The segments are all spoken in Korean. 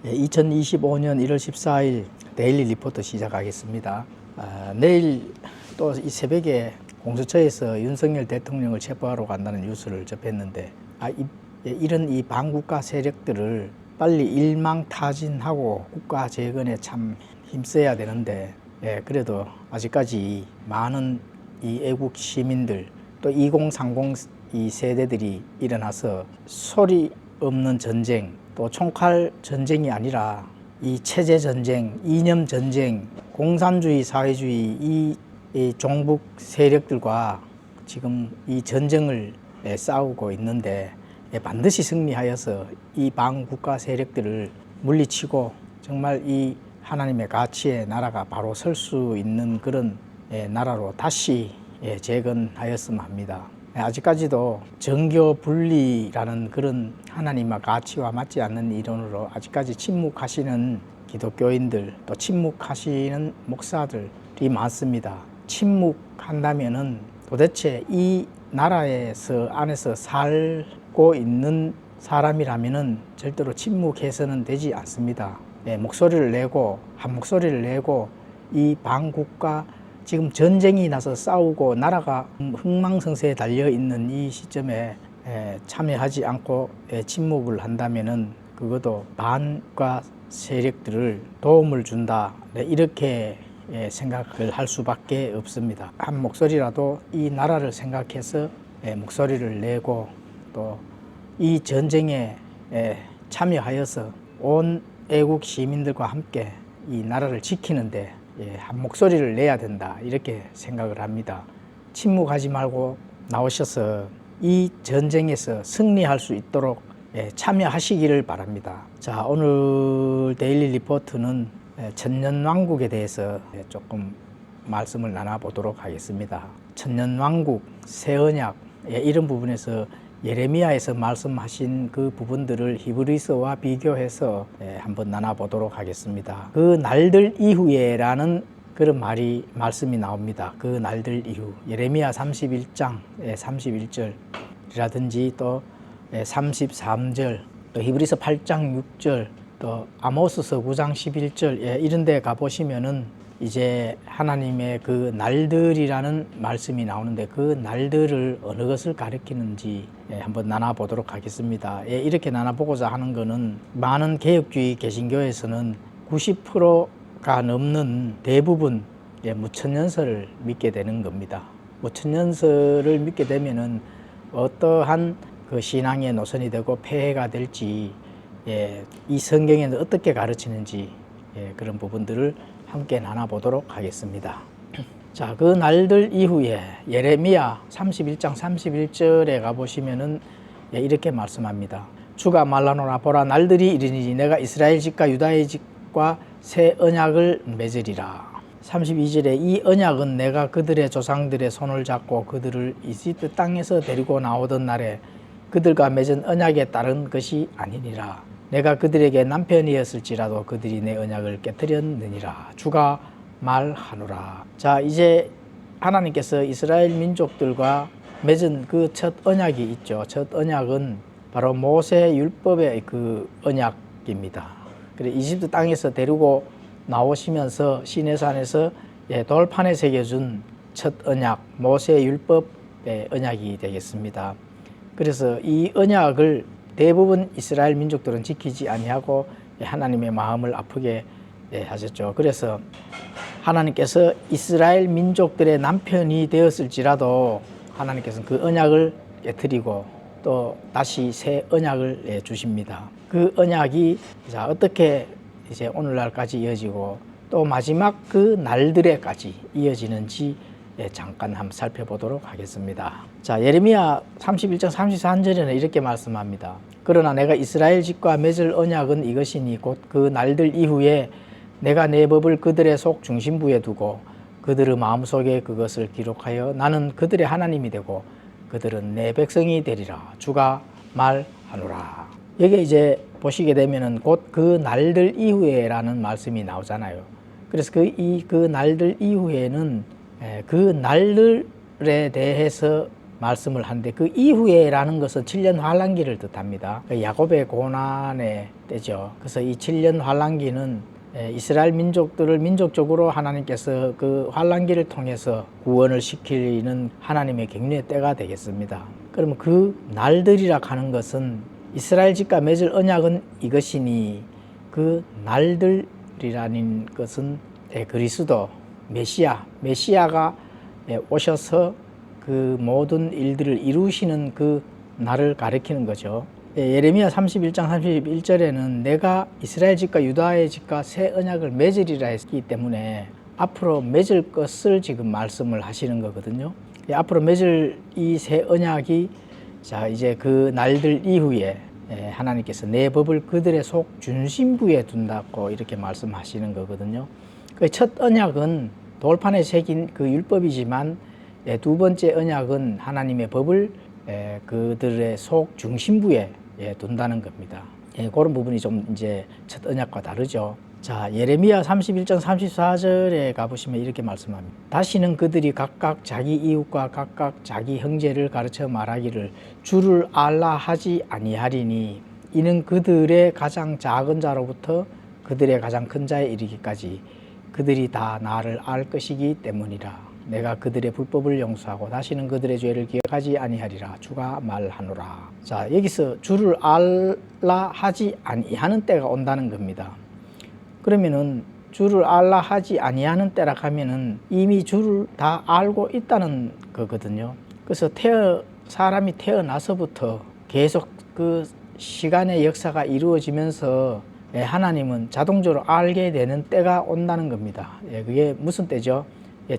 2025년 1월 14일 데일리 리포트 시작하겠습니다. 내일 또 이 새벽에 공수처에서 윤석열 대통령을 체포하러 간다는 뉴스를 접했는데 이런 이 반국가 세력들을 빨리 일망타진하고 국가 재건에 참 힘써야 되는데 그래도 아직까지 많은 이 애국 시민들 또 2030 이 세대들이 일어나서 소리 없는 전쟁 또 총칼 전쟁이 아니라 이 체제 전쟁, 이념 전쟁, 공산주의, 사회주의 이 종북 세력들과 지금 이 전쟁을 싸우고 있는데 반드시 승리하여서 이 반국가 세력들을 물리치고 정말 이 하나님의 가치의 나라가 바로 설 수 있는 그런 나라로 다시 재건하였으면 합니다. 아직까지도 정교 분리라는 그런 하나님의 가치와 맞지 않는 이론으로 아직까지 침묵하시는 기독교인들 또 침묵하시는 목사들이 많습니다. 침묵한다면은 도대체 이 나라에서 안에서 살고 있는 사람이라면은 절대로 침묵해서는 되지 않습니다. 목소리를 내고 한 목소리를 내고 이 반국가 지금 전쟁이 나서 싸우고 나라가 흥망성쇠에 달려있는 이 시점에 참여하지 않고 침묵을 한다면은 그것도 반국가 세력들을 도움을 준다 이렇게 생각을 할 수밖에 없습니다. 한 목소리라도 이 나라를 생각해서 목소리를 내고 또 이 전쟁에 참여하여서 온 애국 시민들과 함께 이 나라를 지키는데 한 목소리를 내야 된다 이렇게 생각을 합니다. 침묵하지 말고 나오셔서 이 전쟁에서 승리할 수 있도록 참여하시기를 바랍니다. 자, 오늘 데일리 리포트는 천년왕국에 대해서 조금 말씀을 나눠보도록 하겠습니다. 천년왕국, 새언약 이런 부분에서 예레미야에서 말씀하신 그 부분들을 히브리서와 비교해서 한번 나눠보도록 하겠습니다. 그 날들 이후에라는 그런 말씀이 나옵니다. 그 날들 이후 예레미야 31장 31절이라든지 또 33절 또 히브리서 8장 6절 또 아모스서 9장 11절 이런 데 가보시면은 이제 하나님의 그 날들이라는 말씀이 나오는데 그 날들을 어느 것을 가리키는지 한번 나눠보도록 하겠습니다. 이렇게 나눠보고자 하는 것은 많은 개혁주의 개신교에서는 90%가 넘는 대부분 무천년설을 믿게 되는 겁니다. 무천년설을 믿게 되면은 어떠한 그 신앙의 노선이 되고 폐해가 될지 이 성경에는 어떻게 가르치는지 그런 부분들을 함께 나눠보도록 하겠습니다. 자, 그 날들 이후에 예레미야 31장 31절에 가보시면은 이렇게 말씀합니다. 주가 말하노라 보라 날들이 이르니 내가 이스라엘 집과 유다의 집과 새 언약을 맺으리라. 32절에 이 언약은 내가 그들의 조상들의 손을 잡고 그들을 이집트 땅에서 데리고 나오던 날에 그들과 맺은 언약에 따른 것이 아니니라. 내가 그들에게 남편이었을지라도 그들이 내 언약을 깨뜨렸느니라. 주가 말하노라. 자, 이제 하나님께서 이스라엘 민족들과 맺은 그 첫 언약이 있죠. 첫 언약은 바로 모세 율법의 그 언약입니다. 그래 이집트 땅에서 데리고 나오시면서 시내산에서 돌판에 새겨준 첫 언약, 모세 율법의 언약이 되겠습니다. 그래서 이 언약을 대부분 이스라엘 민족들은 지키지 아니하고 하나님의 마음을 아프게 하셨죠. 그래서 하나님께서 이스라엘 민족들의 남편이 되었을지라도 하나님께서는 그 언약을 깨뜨리고 또 다시 새 언약을 주십니다. 그 언약이 자 어떻게 이제 오늘날까지 이어지고 또 마지막 그 날들에까지 이어지는지 잠깐 한번 살펴보도록 하겠습니다. 자, 예레미야 31장 33절에는 이렇게 말씀합니다. 그러나 내가 이스라엘 집과 맺을 언약은 이것이니 곧 그 날들 이후에 내가 내 법을 그들의 속 중심부에 두고 그들의 마음속에 그것을 기록하여 나는 그들의 하나님이 되고 그들은 내 백성이 되리라. 주가 말하노라. 여기 이제 보시게 되면은 곧 그 날들 이후에라는 말씀이 나오잖아요. 그래서 그 날들 이후에는 그 날들에 대해서 말씀을 하는데 그 이후에라는 것은 7년 환란기를 뜻합니다. 야곱의 고난의 때죠. 그래서 이 7년 환란기는 이스라엘 민족들을 민족적으로 하나님께서 그 환란기를 통해서 구원을 시키는 하나님의 경륜의 때가 되겠습니다. 그러면 그 날들이라 하는 것은 이스라엘 집과 맺을 언약은 이것이니 그 날들이라는 것은 그리스도 메시아가 오셔서 그 모든 일들을 이루시는 그 날을 가리키는 거죠. 예레미야 31장 31절에는 내가 이스라엘 집과 유다의 집과 새 언약을 맺으리라 했기 때문에 앞으로 맺을 것을 지금 말씀을 하시는 거거든요. 앞으로 맺을 이 새 언약이 자 이제 그 날들 이후에 하나님께서 내 법을 그들의 속 중심부에 둔다고 이렇게 말씀하시는 거거든요. 그 첫 언약은 돌판에 새긴 그 율법이지만 두 번째 언약은 하나님의 법을 그들의 속 중심부에 둔다는 겁니다. 그런 부분이 좀 이제 첫 언약과 다르죠. 자, 예레미야 31장 34절에 가보시면 이렇게 말씀합니다. 다시는 그들이 각각 자기 이웃과 각각 자기 형제를 가르쳐 말하기를 주를 알라 하지 아니하리니 이는 그들의 가장 작은 자로부터 그들의 가장 큰 자에 이르기까지 그들이 다 나를 알 것이기 때문이라. 내가 그들의 불법을 용서하고 다시는 그들의 죄를 기억하지 아니하리라 주가 말하노라. 자, 여기서 주를 알라 하지 아니하는 때가 온다는 겁니다. 그러면은 주를 알라 하지 아니하는 때라 하면은 이미 주를 다 알고 있다는 거거든요. 그래서 사람이 태어나서부터 계속 그 시간의 역사가 이루어지면서 하나님은 자동적으로 알게 되는 때가 온다는 겁니다. 그게 무슨 때죠?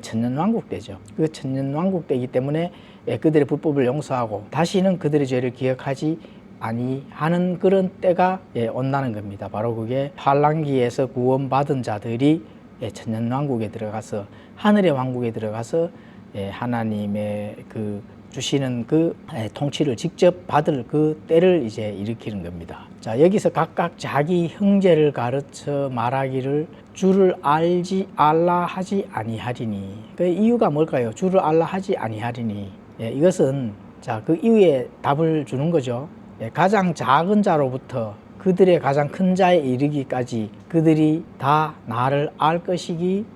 천년왕국 때죠. 그 천년왕국 때이기 때문에 그들의 불법을 용서하고 다시는 그들의 죄를 기억하지 아니하는 그런 때가 온다는 겁니다. 바로 그게 환란기에서 구원받은 자들이 천년왕국에 들어가서 하늘의 왕국에 들어가서 하나님의 그 주시는 그 통치를 직접 받을 그 때를 이제 일으키는 겁니다. 자, 여기서 각각 자기 형제를 가르쳐 말하기를 주를 알라 하지 아니하리니. 그 이유가 뭘까요? 주를 알라 하지 아니하리니. 이것은 자, 그 이유에 답을 주는 거죠. 가장 작은 자로부터 그들의 가장 큰 자에 이르기까지 그들이 다 나를 알 것이기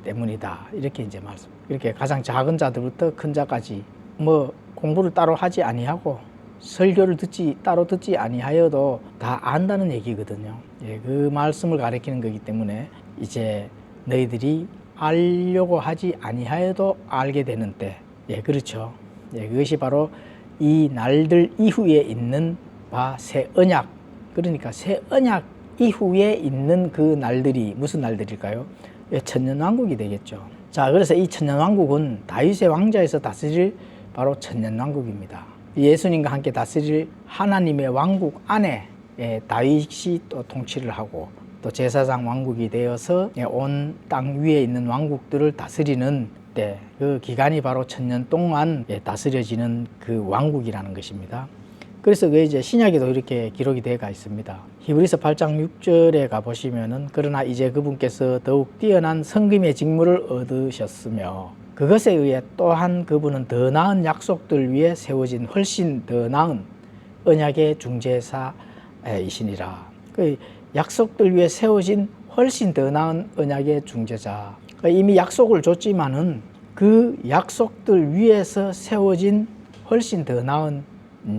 때문이다. 이렇게 이제 말씀. 이렇게 가장 작은 자들부터 큰 자까지 뭐 공부를 따로 하지 아니하고 설교를 따로 듣지 아니하여도 다 안다는 얘기거든요. 그 말씀을 가리키는 거기 때문에 이제 너희들이 알려고 하지 아니하여도 알게 되는 때, 그렇죠. 그것이 바로 이 날들 이후에 있는 새 언약. 그러니까 새 언약 이후에 있는 그 날들이 무슨 날들일까요? 천년왕국이 되겠죠. 자, 그래서 이 천년왕국은 다윗의 왕자에서 다스릴 바로 천년왕국입니다. 예수님과 함께 다스릴 하나님의 왕국 안에 다윗이 또 통치를 하고 또 제사장 왕국이 되어서 온 땅 위에 있는 왕국들을 다스리는 때, 그 기간이 바로 천년 동안 다스려지는 그 왕국이라는 것입니다. 그래서 그 이제 신약에도 이렇게 기록이 되어 있습니다. 히브리서 8장 6절에 가보시면은 그러나 이제 그분께서 더욱 뛰어난 성김의 직무를 얻으셨으며 그것에 의해 또한 그분은 더 나은 약속들 위에 세워진 훨씬 더 나은 언약의 중재사이시니라. 그 약속들 위에 세워진 훨씬 더 나은 언약의 중재자. 이미 약속을 줬지만은 그 약속들 위에서 세워진 훨씬 더 나은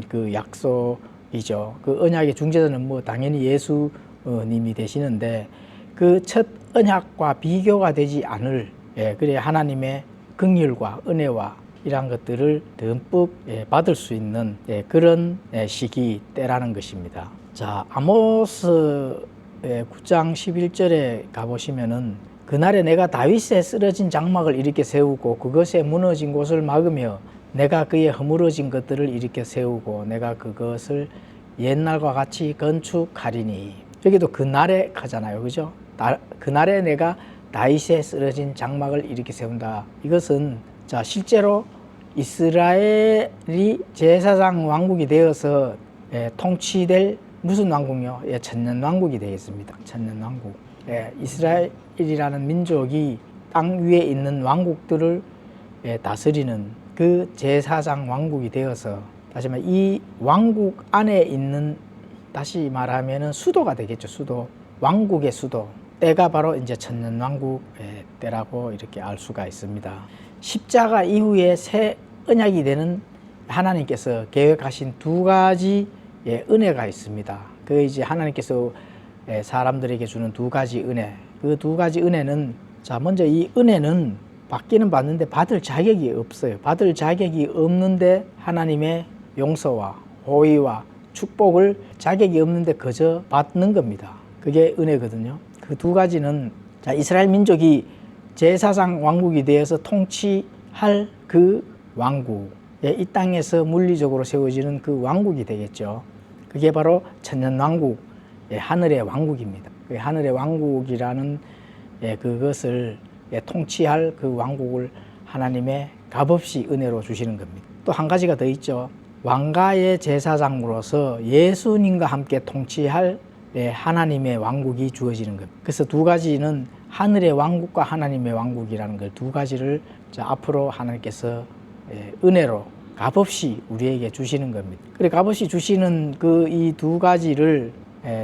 그 약속이죠. 그 언약의 중재자는 뭐 당연히 예수님이 되시는데 그 첫 언약과 비교가 되지 않을 그래 하나님의 긍휼과 은혜와 이러한 것들을 듬뿍 받을 수 있는 그런 시기 때라는 것입니다. 자, 아모스 9장 11절에 가보시면은 그날에 내가 다윗의 쓰러진 장막을 일으켜 세우고 그것에 무너진 곳을 막으며 내가 그의 허물어진 것들을 일으켜 세우고 내가 그것을 옛날과 같이 건축하리니. 여기도 그날에 가잖아요. 그죠? 그날에 내가 다윗의 쓰러진 장막을 일으켜 세운다. 이것은 자 실제로 이스라엘이 제사장 왕국이 되어서 통치될 무슨 왕국이요? 천년왕국이 되겠습니다. 천년왕국. 이스라엘이라는 민족이 땅 위에 있는 왕국들을 다스리는 그 제사장 왕국이 되어서 다시 말해 이 왕국 안에 있는 다시 말하면은 수도가 되겠죠. 수도. 왕국의 수도. 때가 바로 이제 천년왕국의 때라고 이렇게 알 수가 있습니다. 십자가 이후에 새 언약이 되는 하나님께서 계획하신 두 가지 은혜가 있습니다. 그 이제 하나님께서 사람들에게 주는 두 가지 은혜. 그 두 가지 은혜는 자, 먼저 이 은혜는 받기는 받는데 받을 자격이 없어요. 받을 자격이 없는데 하나님의 용서와 호의와 축복을 자격이 없는데 그저 받는 겁니다. 그게 은혜거든요. 그 두 가지는 자, 이스라엘 민족이 제사장 왕국이 되어서 통치할 그 왕국, 이 땅에서 물리적으로 세워지는 그 왕국이 되겠죠. 그게 바로 천년왕국, 하늘의 왕국입니다. 그 하늘의 왕국이라는 그것을 통치할 그 왕국을 하나님의 값없이 은혜로 주시는 겁니다. 또 한 가지가 더 있죠. 왕가의 제사장으로서 예수님과 함께 통치할 하나님의 왕국이 주어지는 겁니다. 그래서 두 가지는 하늘의 왕국과 하나님의 왕국이라는 걸 두 가지를 앞으로 하나님께서 은혜로 값없이 우리에게 주시는 겁니다. 그래 값없이 주시는 그 이 두 가지를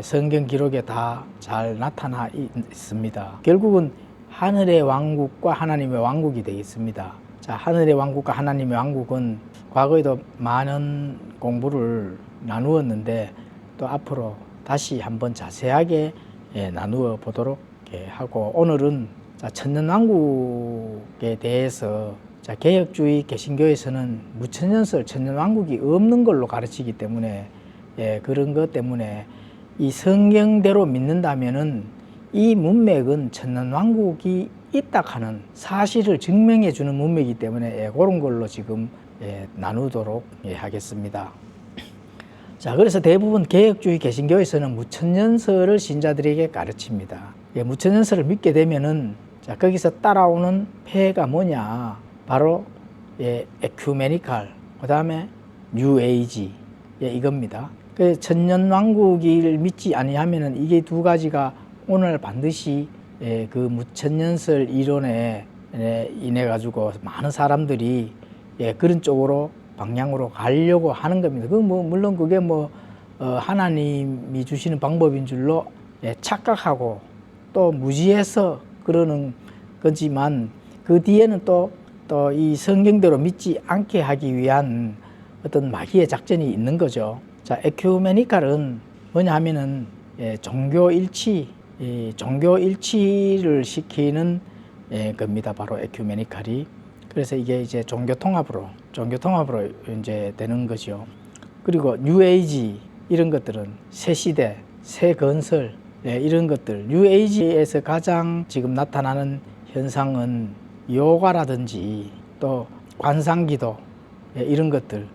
성경 기록에 다 잘 나타나 있습니다. 결국은 하늘의 왕국과 하나님의 왕국이 되겠습니다. 자, 하늘의 왕국과 하나님의 왕국은 과거에도 많은 공부를 나누었는데 또 앞으로 다시 한번 자세하게 나누어 보도록 하고 오늘은 천년왕국에 대해서 개혁주의 개신교에서는 무천년설 천년왕국이 없는 걸로 가르치기 때문에 그런 것 때문에 이 성경대로 믿는다면은 이 문맥은 천년왕국이 있다 하는 사실을 증명해 주는 문맥이기 때문에 그런 걸로 지금 나누도록 하겠습니다. 자, 그래서 대부분 개혁주의 개신교에서는 무천년설을 신자들에게 가르칩니다. 무천년설을 믿게 되면은 자, 거기서 따라오는 폐해가 뭐냐? 바로 에큐메니칼, 그 다음에 뉴에이지 이겁니다. 그 천년왕국을 믿지 아니하면은 이게 두 가지가 오늘 반드시 그 무천년설 이론에 인해 가지고 많은 사람들이 그런 쪽으로 방향으로 가려고 하는 겁니다. 그 물론 그게 하나님이 주시는 방법인 줄로 착각하고 또 무지해서 그러는 거지만 그 뒤에는 또 이 성경대로 믿지 않게 하기 위한 어떤 마귀의 작전이 있는 거죠. 자, 에큐메니칼은 뭐냐 하면은 종교 일치를 시키는 겁니다. 바로 에큐메니칼이. 그래서 이게 이제 종교 통합으로 이제 되는 거죠. 그리고 뉴에이지 이런 것들은 새 시대, 새 건설 이런 것들. 뉴에이지에서 가장 지금 나타나는 현상은 요가라든지 또 관상기도 이런 것들로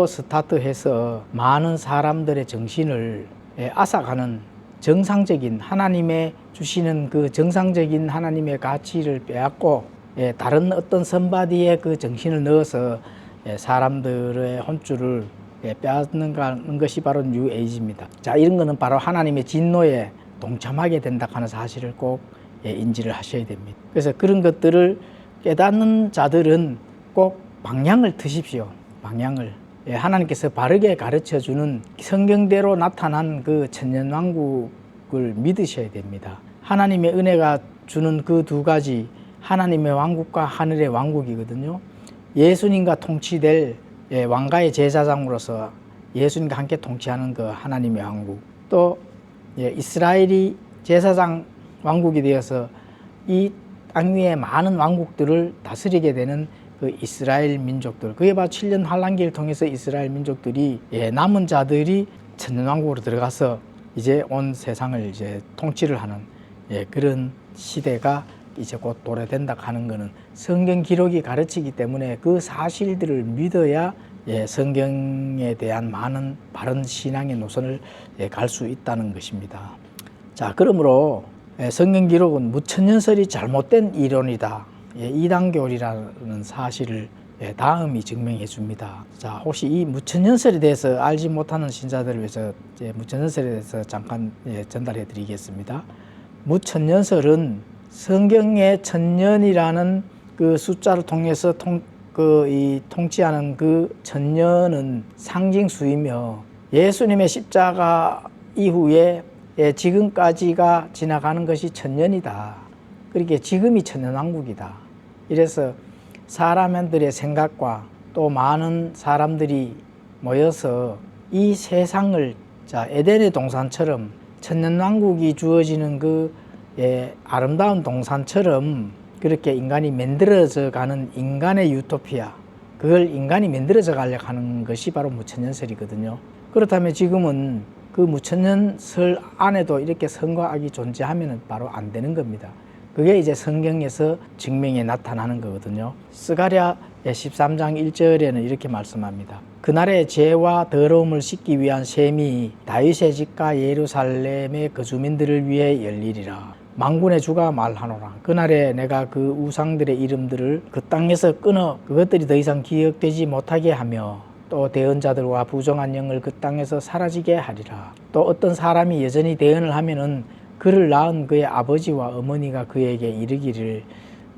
스타트해서 많은 사람들의 정신을 앗아가는 정상적인 하나님의 주시는 그 정상적인 하나님의 가치를 빼앗고 다른 어떤 선바디의 그 정신을 넣어서 사람들의 혼줄을 빼앗는 것이 바로 뉴에이지입니다. 자, 이런 거는 바로 하나님의 진노에 동참하게 된다 하는 사실을 꼭 인지를 하셔야 됩니다. 그래서 그런 것들을 깨닫는 자들은 꼭 방향을 트십시오. 방향을. 하나님께서 바르게 가르쳐주는 성경대로 나타난 그 천년왕국을 믿으셔야 됩니다. 하나님의 은혜가 주는 그 두 가지, 하나님의 왕국과 하늘의 왕국이거든요. 예수님과 통치될 왕가의 제사장으로서 예수님과 함께 통치하는 그 하나님의 왕국, 또 이스라엘이 제사장 왕국이 되어서 이 땅 위에 많은 왕국들을 다스리게 되는 그 이스라엘 민족들, 그게 바로 7년 환란기를 통해서 이스라엘 민족들이 남은 자들이 천년왕국으로 들어가서 이제 온 세상을 이제 통치를 하는 그런 시대가 이제 곧 도래된다 하는 것은 성경 기록이 가르치기 때문에 그 사실들을 믿어야 성경에 대한 많은 바른 신앙의 노선을 갈 수 있다는 것입니다. 자, 그러므로 성경 기록은 무천년설이 잘못된 이론이다, 이단교리라는 사실을 다음이 증명해 줍니다. 자, 혹시 이 무천년설에 대해서 알지 못하는 신자들을 위해서 무천년설에 대해서 잠깐 전달해 드리겠습니다. 무천년설은 성경의 천년이라는 그 숫자를 통해서 통치하는 그 천년은 상징수이며 예수님의 십자가 이후에 지금까지가 지나가는 것이 천년이다. 그렇게 지금이 천년왕국이다. 이래서 사람들의 생각과 또 많은 사람들이 모여서 이 세상을 에덴의 동산처럼 천년왕국이 주어지는 그 아름다운 동산처럼 그렇게 인간이 만들어져 가는 인간의 유토피아, 그걸 인간이 만들어져 가려고 하는 것이 바로 무천년설이거든요. 그렇다면 지금은 그 무천년설 안에도 이렇게 선과 악이 존재하면 바로 안 되는 겁니다. 그게 이제 성경에서 증명에 나타나는 거거든요. 스가랴 13장 1절에는 이렇게 말씀합니다. 그날의 죄와 더러움을 씻기 위한 셈이 다윗의 집과 예루살렘의 그 주민들을 위해 열리리라. 만군의 주가 말하노라. 그날에 내가 그 우상들의 이름들을 그 땅에서 끊어 그것들이 더 이상 기억되지 못하게 하며 또 대언자들과 부정한 영을 그 땅에서 사라지게 하리라. 또 어떤 사람이 여전히 대언을 하면은 그를 낳은 그의 아버지와 어머니가 그에게 이르기를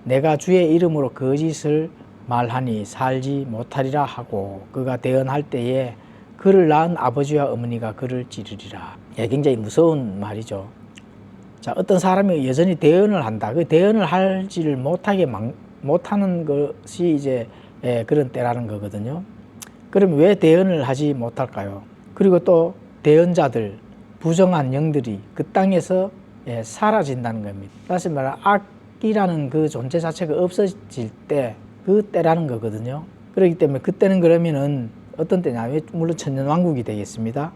내가 주의 이름으로 거짓을 말하니 살지 못하리라 하고 그가 대언할 때에 그를 낳은 아버지와 어머니가 그를 찌르리라. 굉장히 무서운 말이죠. 자, 어떤 사람이 여전히 대언을 한다. 그 대언을 하지를 못하는 것이 이제 그런 때라는 거거든요. 그럼 왜 대언을 하지 못할까요? 그리고 또 대언자들, 부정한 영들이 그 땅에서 사라진다는 겁니다. 다시 말해 악이라는 그 존재 자체가 없어질 때 그 때라는 거거든요. 그렇기 때문에 그때는 그러면은 어떤 때냐? 물론 천년왕국이 되겠습니다.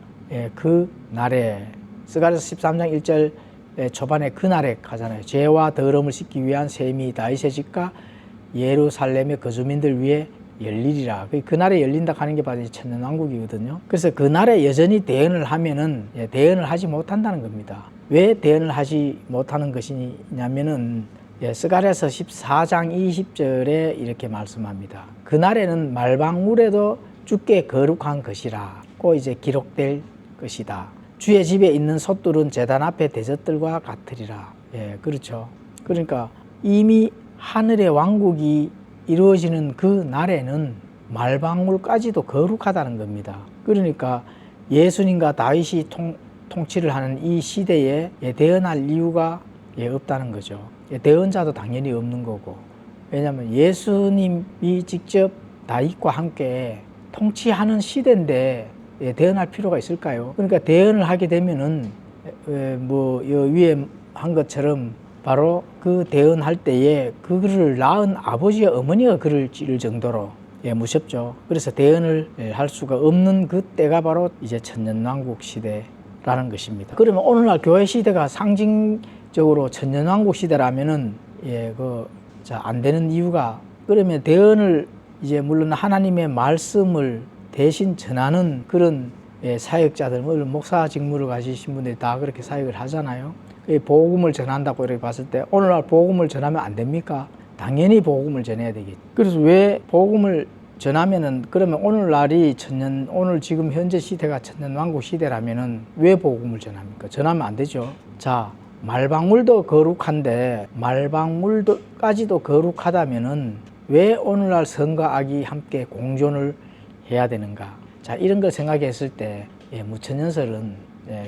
그 날에 스가랴서 13장 1절 초반에 그 날에 가잖아요. 죄와 더러움을 씻기 위한 셈이 다윗의 집과 예루살렘의 거주민들 위해 열리리라. 그 날에 열린다 하는 게 바로 천년왕국이거든요. 그래서 그 날에 여전히 대언을 하면은 대언을 하지 못한다는 겁니다. 왜 대언을 하지 못하는 것이냐면은 스가랴서 14장 20절에 이렇게 말씀합니다. 그 날에는 말방울에도 주께 거룩한 것이라 고 이제 기록될 것이다. 주의 집에 있는 솥들은 제단 앞에 대접들과 같으리라. 그렇죠. 그러니까 이미 하늘의 왕국이 이루어지는 그 날에는 말방울까지도 거룩하다는 겁니다. 그러니까 예수님과 다윗이 통치를 하는 이 시대에 대언할 이유가 없다는 거죠. 대언자도 당연히 없는 거고. 왜냐하면 예수님이 직접 다윗과 함께 통치하는 시대인데 대언할 필요가 있을까요? 그러니까 대언을 하게 되면은 위에 한 것처럼 바로 그 대언할 때에 그를 낳은 아버지와 어머니가 그를 찌를 정도로 무섭죠. 그래서 대언을 할 수가 없는 그 때가 바로 이제 천년왕국 시대라는 것입니다. 그러면 오늘날 교회 시대가 상징적으로 천년왕국 시대라면은 안 되는 이유가, 그러면 대언을 이제 물론 하나님의 말씀을 대신 전하는 그런 사역자들, 목사 직무를 가지신 분들이 다 그렇게 사역을 하잖아요. 복음을 전한다고 이렇게 봤을 때 오늘날 복음을 전하면 안 됩니까? 당연히 복음을 전해야 되겠죠. 그래서 왜 복음을 전하면은, 그러면 오늘날이 오늘 지금 현재 시대가 천년왕국 시대라면은 왜 복음을 전합니까? 전하면 안 되죠. 자, 말방울도 거룩한데 말방울까지도 거룩하다면은 왜 오늘날 선과 악이 함께 공존을 해야 되는가? 자, 이런 걸 생각했을 때 무천년설은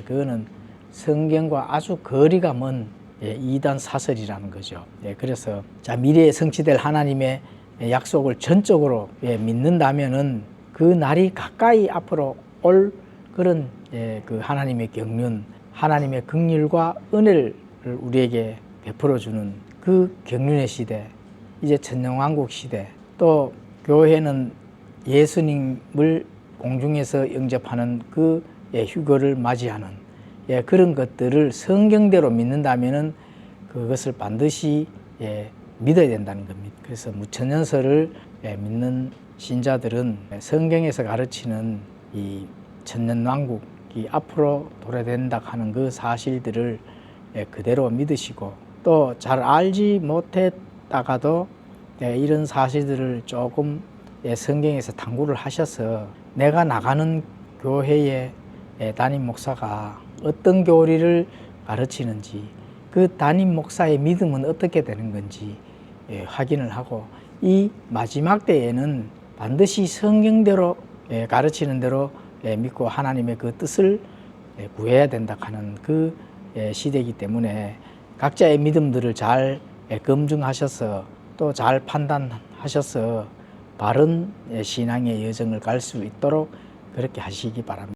그거는 성경과 아주 거리가 먼 이단 사설이라는 거죠. 그래서 미래에 성취될 하나님의 약속을 전적으로 믿는다면은 그 날이 가까이 앞으로 올 그런 그 하나님의 경륜, 하나님의 긍휼과 은혜를 우리에게 베풀어주는 그 경륜의 시대, 이제 천년왕국 시대, 또 교회는 예수님을 공중에서 영접하는 그 휴거를 맞이하는 그런 것들을 성경대로 믿는다면은 그것을 반드시 믿어야 된다는 겁니다. 그래서 무천년설을 믿는 신자들은 성경에서 가르치는 이 천년왕국이 앞으로 도래된다 하는 그 사실들을 그대로 믿으시고, 또 잘 알지 못했다가도 이런 사실들을 조금 성경에서 탐구를 하셔서 내가 나가는 교회의 담임 목사가 어떤 교리를 가르치는지, 그 담임 목사의 믿음은 어떻게 되는 건지, 확인을 하고 이 마지막 때에는 반드시 성경대로 가르치는 대로 믿고 하나님의 그 뜻을 구해야 된다 하는 그 시대이기 때문에 각자의 믿음들을 잘 검증하셔서 또 잘 판단하셔서 바른 신앙의 여정을 갈 수 있도록 그렇게 하시기 바랍니다.